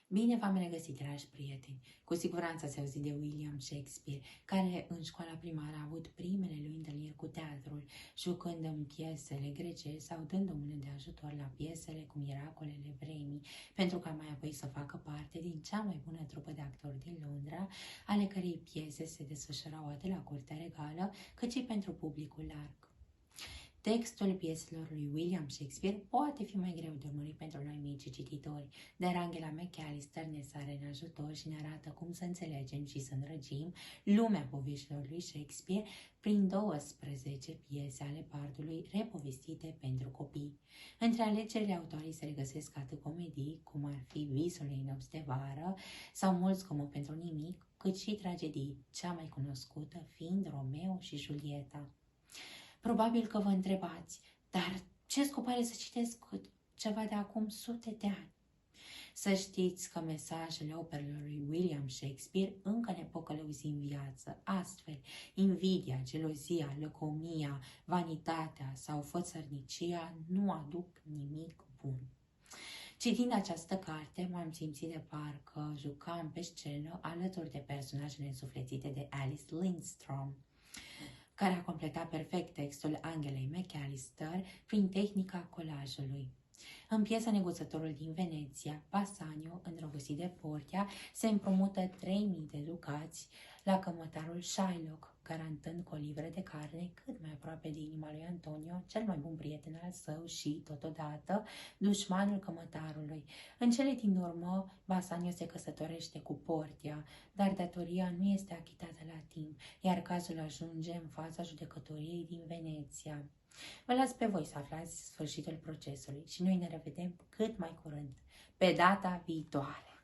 Bine v-am regăsit, dragi prieteni! Cu siguranță ați auzit de William Shakespeare, care în școala primară a avut primele lui întâlniri cu teatrul, jucând în piesele grecești sau dând o mână de ajutor la piesele cu miracolele vremii, pentru ca mai apoi să facă parte din cea mai bună trupă de actori din Londra, ale cărei piese se desfășurau atât la curtea regală, cât și pentru publicul larg. Textul pieselor lui William Shakespeare poate fi mai greu de urmărit pentru noi mici cititori, dar Angela McAllister ne sare în ajutor și ne arată cum să înțelegem și să îndrăgim lumea poveștilor lui Shakespeare prin 12 piese ale bardului repovestite pentru copii. Între alegerile autorii se regăsesc atât comedii, cum ar fi Visul unei nopți de vară sau Mulți como pentru nimic, cât și tragedii, cea mai cunoscută fiind Romeo și Julieta. Probabil că vă întrebați, dar ce scop are să citesc ceva de acum sute de ani? Să știți că mesajele operelor lui William Shakespeare încă ne pot călăuzi în viață. Astfel, invidia, gelozia, lăcomia, vanitatea sau fățărnicia nu aduc nimic bun. Citind această carte, m-am simțit de parcă jucam pe scenă alături de personajele însuflețite de Alice Lindstrom, care a completat perfect textul Angelei McAllister prin tehnica colajului. În piesa Neguțătorul din Veneția, Bassanio, îndrăgostit de Portia, se împrumută 3000 de ducați la cămătarul Shylock, garantând cu o livră de carne cât mai aproape de inima lui Antonio, cel mai bun prieten al său și, totodată, dușmanul cămătarului. În cele din urmă, Bassanio se căsătorește cu Portia, dar datoria nu este achitată la timp, iar cazul ajunge în fața judecătoriei din Veneția. Vă las pe voi să aflați sfârșitul procesului și noi ne revedem cât mai curând, pe data viitoare.